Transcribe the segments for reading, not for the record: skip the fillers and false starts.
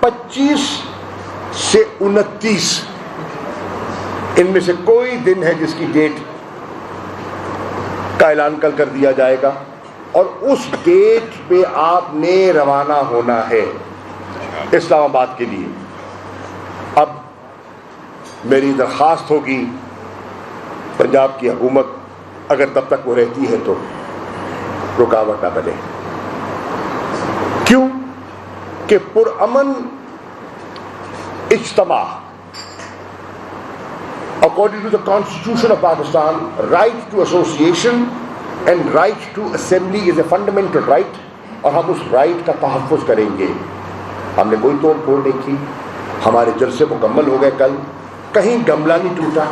25 سے 29 ان میں سے کوئی دن ہے جس کی ڈیٹ کا اعلان کل کر دیا جائے گا، اور اس ڈیٹ پہ آپ نے روانہ ہونا ہے اسلام آباد کے لیے۔ اب میری درخواست ہوگی پنجاب کی حکومت اگر تب تک وہ رہتی ہے تو رکاوٹ نہ بنے، کیوں کہ پرامن اجتماع according to the Constitution of Pakistan, right to association and right to assembly is a fundamental right، اور ہم اس رائٹ کا تحفظ کریں گے۔ ہم نے کوئی توڑ پھوڑ نہیں کی، ہمارے جلسے مکمل ہو گئے کل، کہیں گملہ نہیں ٹوٹا،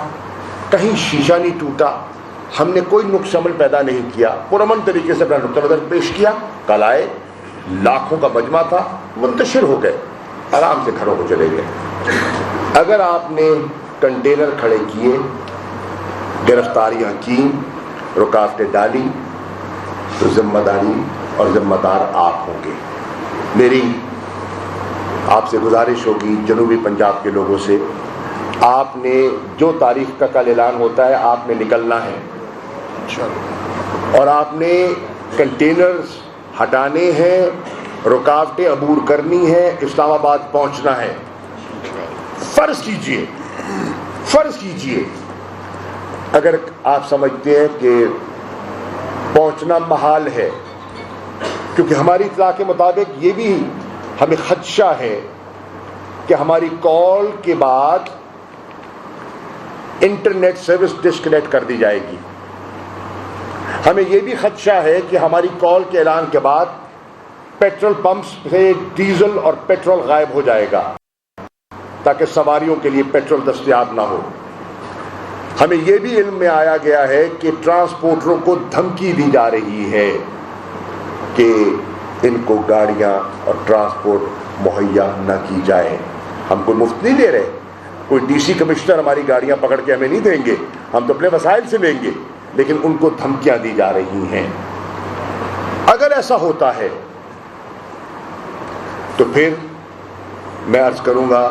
کہیں شیشہ نہیں ٹوٹا، ہم نے کوئی نقص عمل پیدا نہیں کیا، پرامن طریقے سے اپنا نقطہ نظر پیش کیا۔ کل آئے، لاکھوں کا مجمع تھا، منتشر ہو گئے، آرام سے گھروں کو چلے گئے۔ اگر آپ نے کنٹینر کھڑے کیے، گرفتاریاں کی، رکاوٹیں ڈالی، تو ذمہ داری اور ذمہ دار آپ ہوں گے۔ میری آپ سے گزارش ہوگی جنوبی پنجاب کے لوگوں سے، آپ نے جو تاریخ کا کل اعلان ہوتا ہے آپ نے نکلنا ہے، اور آپ نے کنٹینرز ہٹانے ہیں، رکاوٹیں عبور کرنی ہیں، اسلام آباد پہنچنا ہے۔ فرض کیجئے اگر آپ سمجھتے ہیں کہ پہنچنا محال ہے، کیونکہ ہماری اطلاع کے مطابق یہ بھی ہمیں خدشہ ہے کہ ہماری کال کے بعد انٹرنیٹ سروس ڈسکنیکٹ کر دی جائے گی، ہمیں یہ بھی خدشہ ہے کہ ہماری کال کے اعلان کے بعد پیٹرول پمپس سے ڈیزل اور پیٹرول غائب ہو جائے گا تاکہ سواریوں کے لیے پیٹرول دستیاب نہ ہو۔ ہمیں یہ بھی علم میں آیا گیا ہے کہ ٹرانسپورٹروں کو دھمکی دی جا رہی ہے کہ ان کو گاڑیاں اور ٹرانسپورٹ مہیا نہ کی جائے۔ ہم کوئی مفت نہیں دے رہے، کوئی ڈی سی کمشنر ہماری گاڑیاں پکڑ کے ہمیں نہیں دیں گے، ہم تو اپنے وسائل سے لیں گے، لیکن ان کو دھمکیاں دی جا رہی ہیں۔ اگر ایسا ہوتا ہے تو پھر میں عرض کروں گا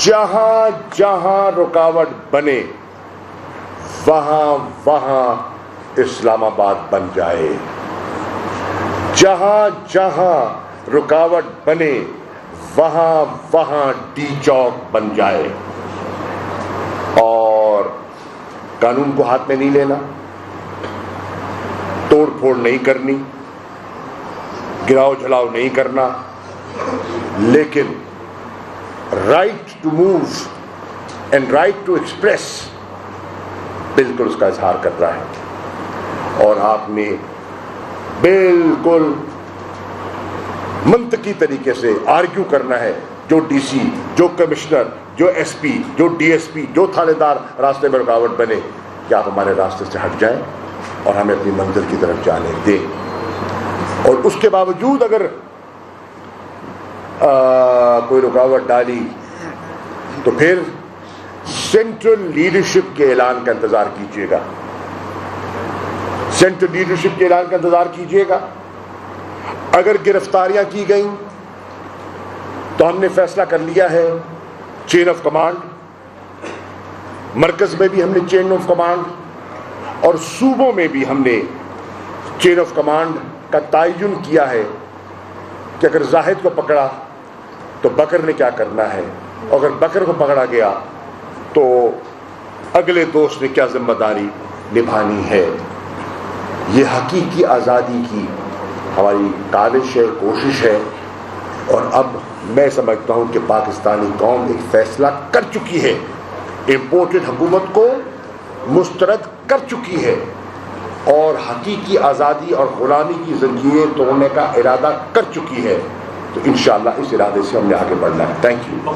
جہاں جہاں رکاوٹ بنے وہاں اسلام آباد بن جائے، جہاں جہاں رکاوٹ بنے وہاں ڈی چوک بن جائے، اور قانون کو ہاتھ میں نہیں لینا، توڑ پھوڑ نہیں کرنی، گراؤ جھلاؤ نہیں کرنا، لیکن right to move and right to express بالکل اس کا اظہار کر رہا ہے۔ اور آپ نے بالکل منطقی طریقے سے آرگیو کرنا ہے، جو ڈی سی، جو کمشنر، جو ایس پی، جو ڈی ایس پی، جو تھانے دار راستے میں رکاوٹ بنے کہ آپ ہمارے راستے سے ہٹ جائیں اور ہمیں اپنی منزل کی طرف جانے دیں۔ اور اس کے باوجود اگر کوئی رکاوٹ ڈالی تو پھر سینٹرل لیڈرشپ کے اعلان کا انتظار کیجیے گا، سینٹرل لیڈرشپ کے اعلان کا انتظار کیجیے گا۔ اگر گرفتاریاں کی گئیں تو ہم نے فیصلہ کر لیا ہے چین آف کمانڈ، مرکز میں بھی ہم نے چین آف کمانڈ اور صوبوں میں بھی ہم نے چین آف کمانڈ کا تعین کیا ہے کہ اگر زاہد کو پکڑا تو بکر نے کیا کرنا ہے، اور اگر بکر کو پکڑا گیا تو اگلے دوست نے کیا ذمہ داری نبھانی ہے۔ یہ حقیقی آزادی کی ہماری کاوش ہے، کوشش ہے، اور اب میں سمجھتا ہوں کہ پاکستانی قوم ایک فیصلہ کر چکی ہے، امپورٹڈ حکومت کو مسترد کر چکی ہے، اور حقیقی آزادی اور غلامی کی زنجیریں توڑنے کا ارادہ کر چکی ہے۔ تو انشاءاللہ اس ارادے سے ہم نے آگے بڑھنا ہے۔ Thank you.